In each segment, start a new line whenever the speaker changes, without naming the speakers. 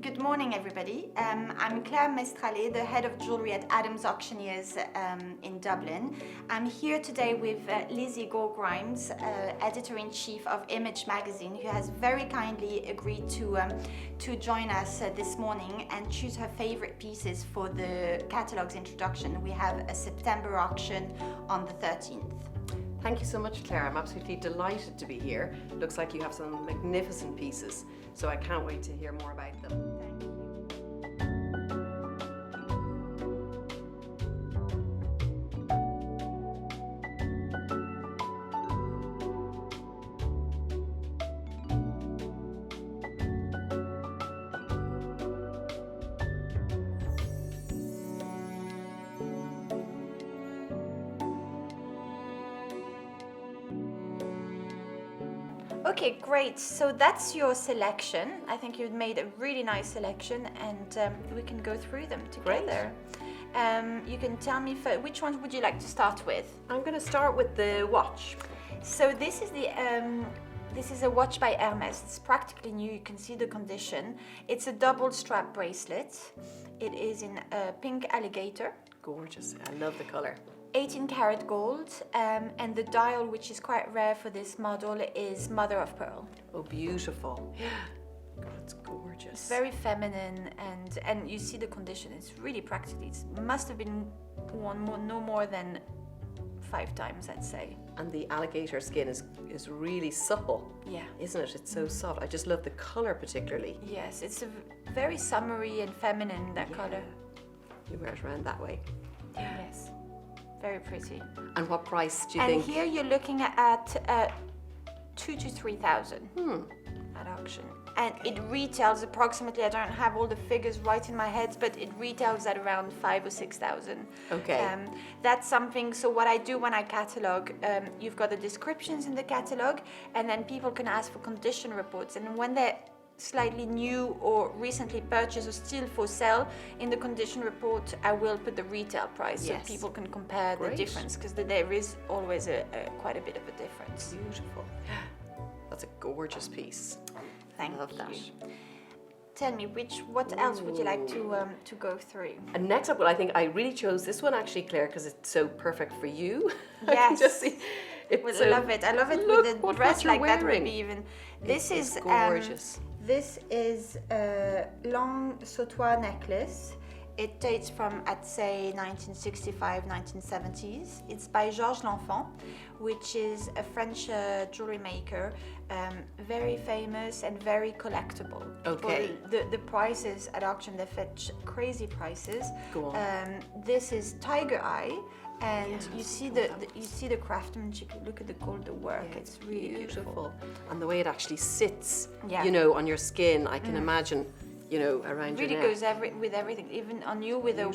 Good morning, everybody. I'm Claire Mestrallet, the head of jewellery at Adams Auctioneers in Dublin. I'm here today with Lizzie Gore-Grimes, editor-in-chief of Image magazine, who has very kindly agreed to join us this morning and choose her favorite pieces for the catalogue's introduction. We have a September auction on the 13th.
Thank you so much, Claire. I'm absolutely delighted to be here. Looks like you have some magnificent pieces, so I can't wait to hear more about them.
Thank you. Okay, great. So that's your selection. I think you've made a really nice selection, and we can go through them together. You can tell me which ones would you like to start with?
I'm going to start with the watch.
So this is a watch by Hermes. It's practically new. You can see the condition. It's a double strap bracelet. It is in a pink alligator.
Gorgeous. I love the colour.
18 karat gold, and the dial, which is quite rare for this model, is mother of pearl.
Oh, beautiful. God, it's gorgeous.
It's very feminine, and you see the condition. It's really practical. It must have been worn no more than 5 times, I'd say.
And the alligator skin is really supple.
Yeah.
Isn't it? It's so soft. I just love the colour particularly.
Yes, it's very summery and feminine, that colour.
You wear it around that way.
Yes. Very pretty.
And what price do you think?
And here you're looking at 2,000 to 3,000 at auction. And it retails approximately, I don't have all the figures right in my head, but it retails at around 5,000 or 6,000.
Okay.
That's something, so what I do when I catalogue, you've got the descriptions in the catalogue, and then people can ask for condition reports. And when they're slightly new or recently purchased or still for sale, in the condition report I will put the retail price so people can compare the difference, because there is always quite a bit of a difference.
Beautiful. That's a gorgeous piece.
Thank
Love
you.
that.
Tell me, what else would you like to go through?
And next up, well, I think I really chose this one actually, Claire, because it's so perfect for you.
Yes.
I can just see.
I love it. I love it with the dress like that would be even. This is
gorgeous.
This is a long sautoir necklace. It dates from, I'd say, 1965, 1970s. It's by Georges L'Enfant, which is a French jewelry maker, very famous and very collectible.
Okay.
The prices at auction, they fetch crazy prices.
Go on.
This is Tiger Eye. And you see the craftsmanship. Look at the work. It's really beautiful.
And the way it actually sits,
Yeah.
On your skin, I can imagine, around
Really
your neck.
goes with everything. Even on you with a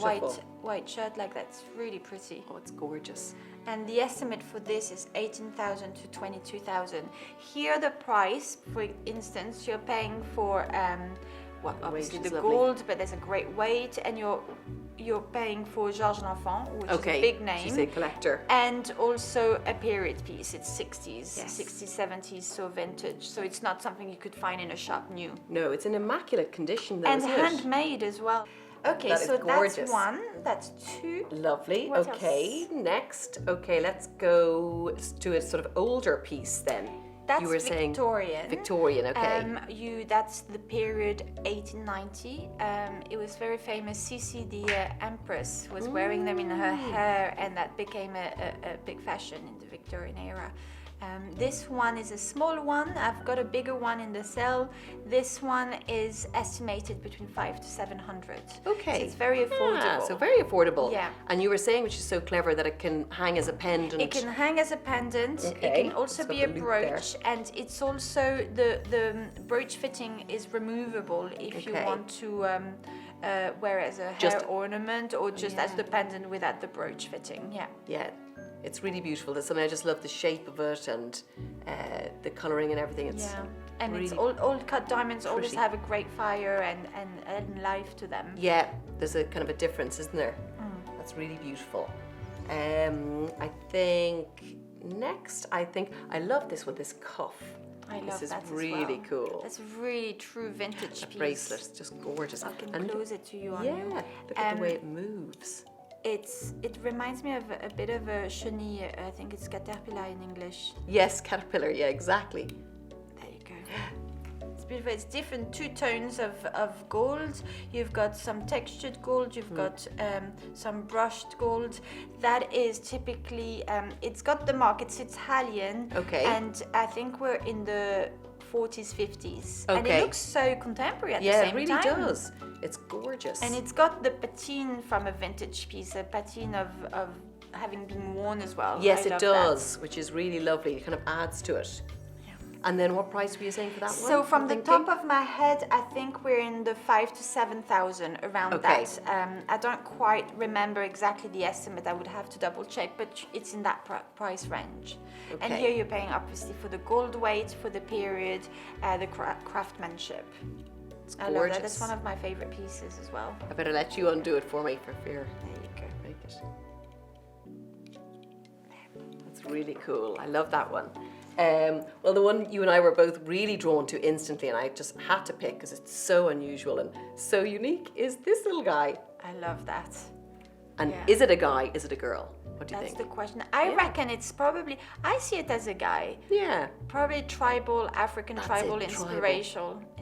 white shirt like that. It's really pretty.
Oh, it's gorgeous.
And the estimate for this is 18,000 to 22,000. Here the price, for instance, you're paying for obviously the gold, but there's a great weight, and you're paying for Georges L'Enfant, which is a big name.
She's a collector.
And also a period piece. It's 60s, 60s, 70s, so vintage. So it's not something you could find in a shop new.
No, it's in immaculate condition though,
And
isn't it?
handmade as well. Okay, so that's one, that's two.
Lovely.
What
okay,
else?
Next. Okay, let's go to a sort of older piece then.
That's
you were
Victorian.
Saying Victorian, okay.
That's the period 1890. It was very famous. Sisi, the Empress, was wearing them in her hair, and that became a big fashion in the Victorian era. This one is a small one. I've got a bigger one in the cell. This one is estimated between 500 to 700.
Okay.
So it's very affordable.
So very affordable.
Yeah.
And you were saying, which is so clever, that it can hang as a pendant.
It can hang as a pendant.
Okay.
It can also be a brooch, and it's also the brooch fitting is removable if you want to wear it as a hair ornament or just as the pendant without the brooch fitting. Yeah.
Yeah. It's really beautiful. There's something, I just love the shape of it and the colouring and everything. It's
and
really
it's all cut diamonds always have a great fire and life to them.
Yeah, there's a kind of a difference, isn't there? That's really beautiful. I think next, I love this with this cuff.
I love
This is
that
really
as well.
cool.
That's really true vintage
That
piece.
bracelet's just gorgeous.
I can
And
close it to you on
yeah,
you.
look at the way it moves.
It reminds me of a bit of a chenille. I think it's caterpillar in English.
Yes, caterpillar, yeah, exactly.
There you go. It's beautiful. It's different two tones of gold. You've got some textured gold. You've got some brushed gold. That is typically, it's got the mark. It's Italian.
Okay.
And I think we're in the 40s, 50s. And
Okay.
it looks so contemporary at the
Yeah,
same
it really
time.
does. It's gorgeous.
And it's got the patine from a vintage piece, a patine of having been worn as well.
yes,
I
it
love
does, which is really lovely. It kind of adds to it.
Yeah.
And then what price were you saying for that one?
So from
I'm
the
thinking?
top of my head, I think we're in the 5,000 to 7,000 around
Okay.
that. I don't quite remember exactly the estimate. I would have to double check, but it's in that price range. And
Okay.
here you're paying obviously for the gold weight, for the period, the craftsmanship.
It's
I love
gorgeous.
that. That's one of my favorite pieces as well.
I better let you undo it for me for fear.
There you go.
Make it. That's really cool. I love that one. Well, the one you and I were both really drawn to instantly, and I just had to pick because it's so unusual and so unique, is this little guy.
I love that.
And
Yeah.
is it a guy? Is it a girl? What do you
That's
think?
the question. I
Yeah.
reckon it's probably, I see it as a guy.
Yeah.
Probably tribal, African
That's
tribal
it, tribal.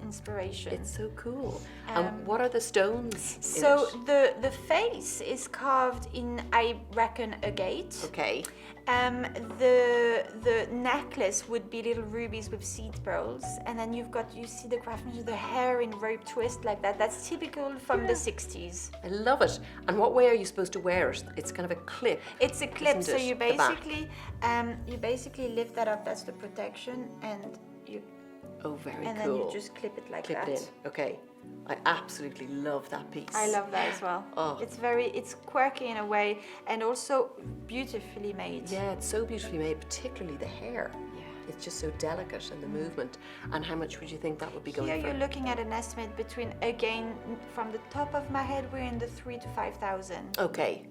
inspiration.
It's so cool. And what are the stones? in
So
it?
the face is carved in, I reckon, agate.
Okay.
The necklace would be little rubies with seed pearls, and then you see the craftsmanship, the hair in rope twist like that. That's typical from the 60s.
I love it. And what way are you supposed to wear it? It's kind of a clip.
It's a clip,
Isn't
so
it?
you
The back.
basically lift that up. That's the protection, and
Oh, very
then
cool.
you just clip it like
Clip
that.
it in. Okay. I absolutely love that piece.
I love that as well.
Oh.
It's quirky in a way, and also beautifully made.
Yeah, it's so beautifully made, particularly the hair.
Yeah.
It's just so delicate and the movement. And how much would you think that would be going
Here
for?
you're looking at an estimate between, again, from the top of my head, we're in the 3,000 to 5,000.
Okay.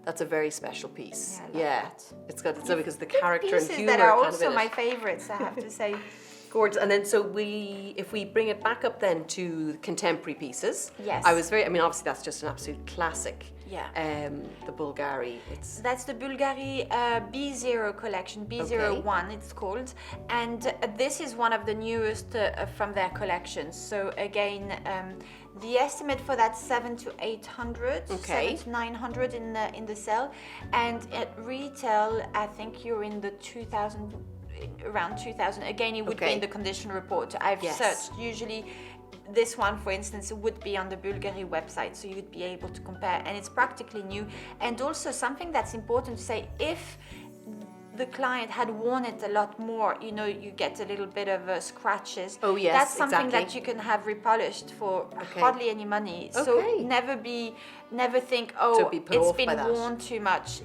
That's a very special piece.
Yeah, I love that.
It's so because the character and
Pieces
humor
that are
kind of
also
in
my
it.
favorites, I have to say.
Gorgeous. And then if we bring it back up then to contemporary pieces.
Yes.
Obviously that's just an absolute classic.
Yeah.
The Bulgari.
That's the Bulgari B0 collection, B01 it's called, and this is one of the newest from their collection. So again, the estimate for that 700 to 800,
Okay.
700 to 900 in the sale, and at retail I think you're in the 2,000, around 2,000. Again, it would be
Okay.
in the condition report. I've
Yes.
searched usually. This one, for instance, would be on the Bulgari website, so you'd be able to compare, and it's practically new. And also something that's important to say, if the client had worn it a lot more, you get a little bit of scratches.
Oh, yes,
that's something
exactly.
that you can have repolished for
Okay.
hardly any money.
Okay.
So never think, oh,
be put
it's
off by
been
that.
worn too much.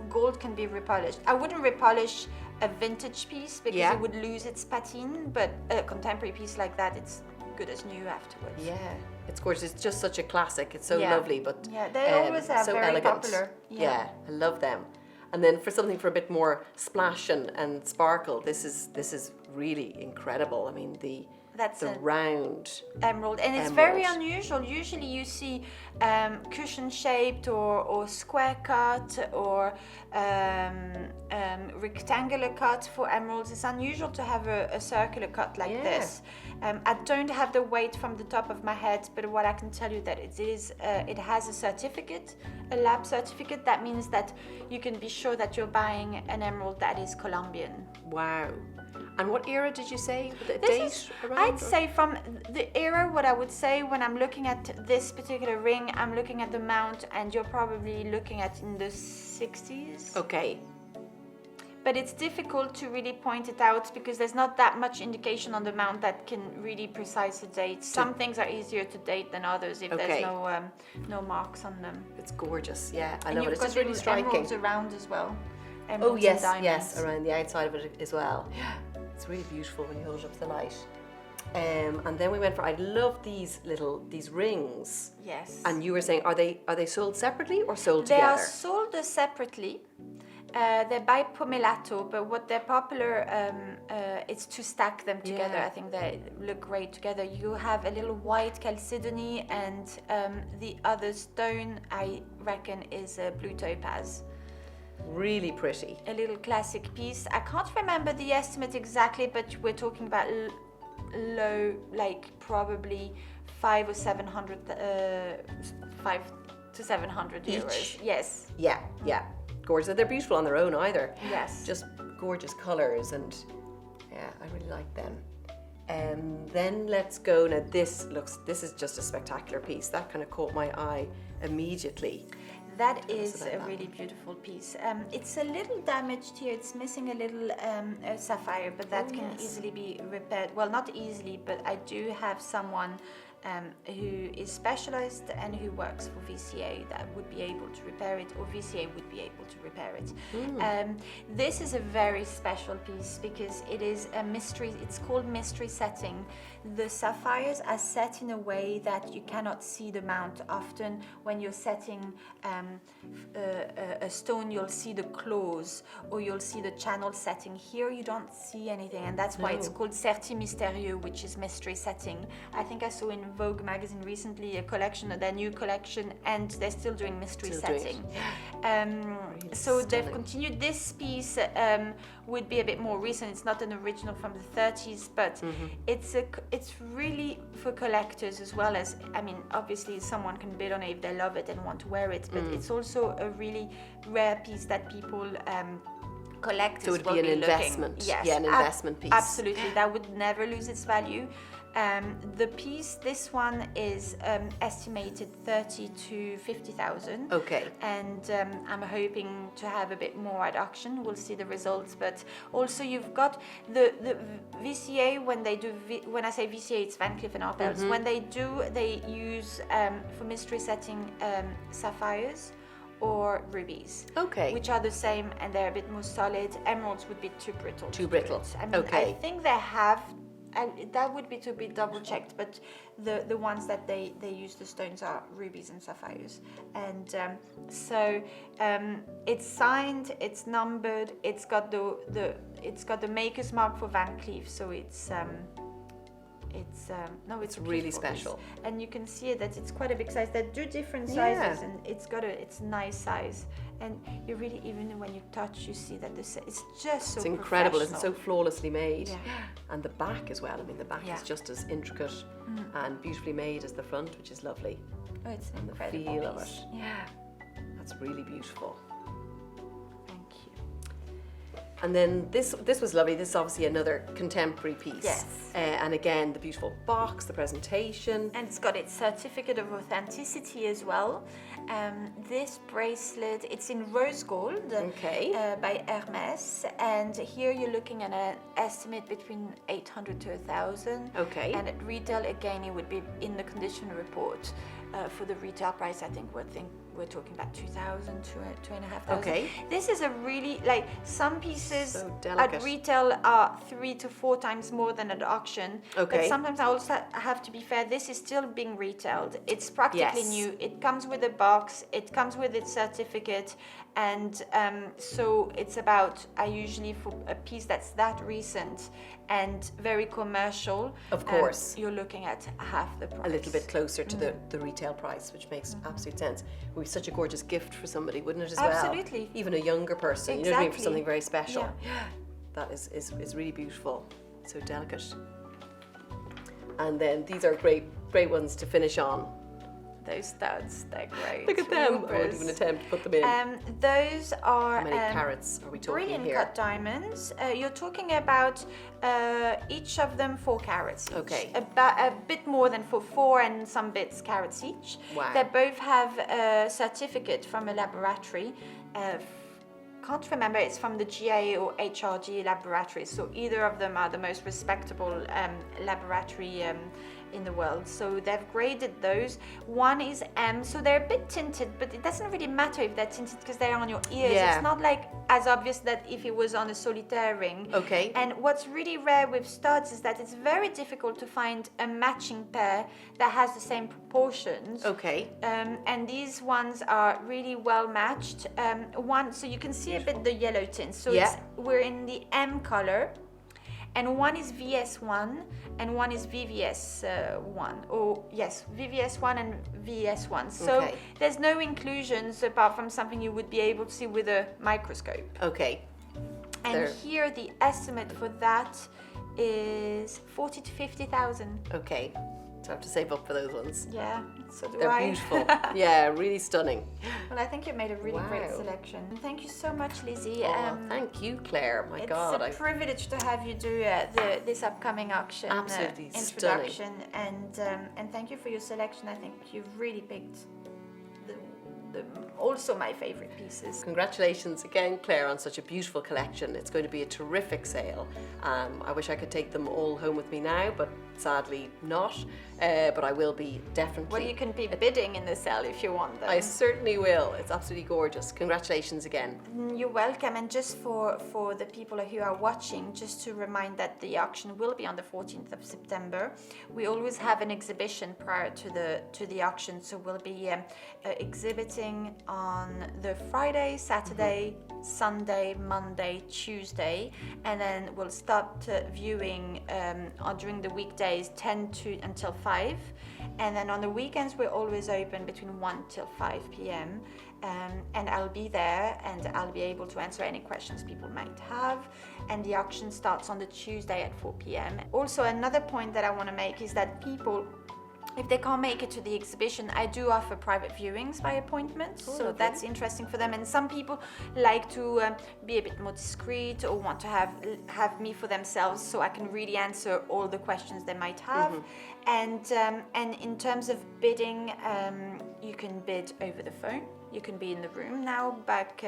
Gold can be repolished. I wouldn't repolish a vintage piece because
Yeah.
it would lose its patine, but a contemporary piece like that, it's good as new afterwards.
Yeah. It's gorgeous. It's just such a classic. It's so
Yeah.
lovely, but
Yeah, they always are
so
very
elegant.
popular.
Yeah.
Yeah.
I love them. And then for something for a bit more splash and sparkle, this is really incredible. I mean
That's
the
a
round.
emerald, and it's very
Emerald.
unusual. Usually you see cushion shaped or square cut or rectangular cut for emeralds. It's unusual to have a circular cut like
Yeah.
this. I don't have the weight from the top of my head, but what I can tell you that it has a certificate, a lab certificate. That means that you can be sure that you're buying an emerald that is Colombian.
Wow. And what era did you say? The
This
date
is,
around?
I'd say from the era, what I would say when I'm looking at this particular ring, I'm looking at the mount, and you're probably looking at in the 60s.
Okay.
But it's difficult to really point it out because there's not that much indication on the mount that can really precise a date. Some things are easier to date than others if
Okay.
there's no marks on them.
It's gorgeous. Yeah, I
And
know it.
you've
It's
got
just really
little
striking.
emeralds around as well.
Oh
Emeralds
yes,
and
yes,
diamonds.
around the outside of it as well. Yeah, it's really beautiful when you hold it up to the light. And then we went for. I love these rings.
Yes.
And you were saying, are they sold separately or sold
They
together?
are sold separately. They're by Pomelato, but what they're popular is to stack them together.
Yeah.
I think they look great together. You have a little white chalcedony, and the other stone, I reckon, is a blue topaz.
Really pretty.
A little classic piece. I can't remember the estimate exactly, but we're talking about low, like probably 5 or 700, 5 to 700 euros.
Each?
Yes.
Yeah, yeah. Gorgeous. They're beautiful on their own either.
Yes.
Just gorgeous colours, and yeah, I really like them. Then let's go. Now this is just a spectacular piece. That kind of caught my eye immediately.
That is a really beautiful piece. It's a little damaged here. It's missing a little sapphire, but that can easily be repaired. Well, not easily, but I do have someone who is specialized and who works for VCA that would be able to repair it, or VCA would be able to repair it. This is a very special piece because it is a mystery. It's called mystery setting. The sapphires are set in a way that you cannot see the mount. Often when you're setting a stone, you'll see the claws or you'll see the channel setting. Here you don't see anything, and that's why it's called Certi Mystérieux, which is mystery setting. I think I saw in Vogue magazine recently a collection, their new collection, and they're still doing mystery setting.
Really
so
stunning.
they've continued. This piece would be a bit more recent. It's not an original from the 30s, but it's really for collectors as well as, I mean, obviously someone can bid on it if they love it and want to wear it, but it's also a really rare piece that people collectors
So it would
will
be an
looking.
investment.
Yes,
Yeah, an investment piece.
Absolutely, that would never lose its value. The piece, this one is estimated 30 to 50,000.
Okay.
And I'm hoping to have a bit more at auction. We'll see the results. But also you've got the VCA, when they do, when I say VCA, it's Van Cleef & Arpels. When they use for mystery setting sapphires or rubies.
Okay.
Which are the same, and they're a bit more solid. Emeralds would be too brittle.
Too brittle.
I mean,
Okay.
I think they have. That would be to be double checked, but the ones that they use the stones are rubies and sapphires, and it's signed, it's numbered, it's got the maker's mark for Van Cleef, so it's a
really
beautiful
special.
piece. And you can see that it's quite a big size. They do different sizes, and it's nice size. And you really, even when you touch, you see that it's just so
It's incredible. It's
professional.
so flawlessly made.
Yeah.
And the back as well. I mean, the back is just as intricate and beautifully made as the front, which is lovely.
Oh, it's an
And the
incredible
feel of
piece.
it.
Yeah.
That's really beautiful.
Thank you.
And then this was lovely. This is obviously another contemporary piece.
Yes.
And again, the beautiful box, the presentation.
And it's got its certificate of authenticity as well. This bracelet, it's in rose gold.
Okay.
By Hermes, and here you're looking at an estimate between 800 to 1,000.
Okay.
And at retail, again, it would be in the condition report. For the retail price, I think we're talking about 2,000 to 2,500.
Okay.
This is a really, like, some pieces
So delicate.
at retail are 3 to 4 times more than at auction.
Okay.
But sometimes I also have to be fair, this is still being retailed. It's practically
Yes.
new. It comes with a box, it comes with its certificate, and so it's about, I usually, for a piece that's that recent and very commercial,
Of course.
you're looking at half the price.
A little bit closer to the retail price, which makes absolute sense. It would be such a gorgeous gift for somebody, wouldn't it, as well?
Absolutely.
Even a younger person, you know what I mean, for
Exactly.
something very special.
Yeah.
That is really beautiful, so delicate. And then these are great ones to finish on.
Those studs, they're great.
Look at them. I won't
Hoopers.
even attempt to put them in.
Those are
How many carats are we talking
brilliant
here?
cut diamonds. You're talking about each of them 4 carats each.
Okay.
About a bit more than 4 and some bits carats each.
Wow.
They both have a certificate from a laboratory. Can't remember, it's from the GA or HRG laboratories. So either of them are the most respectable laboratory in the world. So they've graded those. One is M, so they're a bit tinted, but it doesn't really matter if they're tinted because they're on your ears.
Yeah.
It's not like as obvious that if it was on a solitaire ring.
Okay.
And what's really rare with studs is that it's very difficult to find a matching pair that has the same proportions.
Okay.
And these ones are really well matched. One, so you can see a bit the yellow tint. So we're in the M color, and one is VS1 and one is VVS1. Oh yes, VVS1 and VS1. So there's no inclusions apart from something you would be able to see with a microscope.
Okay.
And here the estimate for that is 40 to 50,000.
Okay. So I have to save up for those ones.
Yeah, so do
They're
I.
beautiful. Yeah, really stunning.
Well, I think you made a really great selection. Thank you so much, Lizzie.
Oh, thank you, Claire. My God.
It's a privilege to have you do this upcoming auction
Absolutely
introduction. And thank you for your selection. I think you've really picked also my favorite pieces.
Congratulations again, Claire, on such a beautiful collection. It's going to be a terrific sale. I wish I could take them all home with me now, but sadly not. But I will be definitely.
Well, you can be bidding in the sale if you want them.
I certainly will. It's absolutely gorgeous. Congratulations again.
You're welcome. And just for the people who are watching, just to remind that the auction will be on the 14th of September. We always have an exhibition prior to the auction, so we'll be exhibiting on the Friday, Saturday, Sunday, Monday, Tuesday, and then we'll start viewing during the weekdays 10 until 5, and then on the weekends we're always open between 1 till 5 p.m. And I'll be there and I'll be able to answer any questions people might have, and the auction starts on the Tuesday at 4 p.m. Also, another point that I want to make is that people, if they can't make it to the exhibition, I do offer private viewings by appointment, so that's interesting for them. And some people like to be a bit more discreet or want to have me for themselves, so I can really answer all the questions they might have. And in terms of bidding, you can bid over the phone. You can be in the room now, back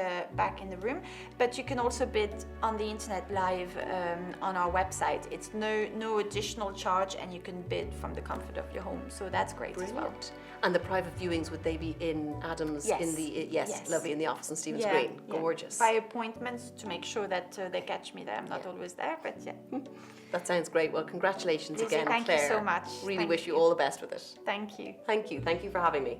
in the room, but you can also bid on the internet live on our website. It's no additional charge, and you can bid from the comfort of your home. So that's great as well.
And the private viewings, would they be in Adam's?
Yes.
In the lovely, in the office on Stephen's Green. Gorgeous.
By appointment, to make sure that they catch me there. I'm not always there, but yeah.
That sounds great. Well, congratulations
Lizzie,
again,
thank
Claire.
you so much.
Really wish you all the best with it.
Thank you.
Thank you. Thank you for having me.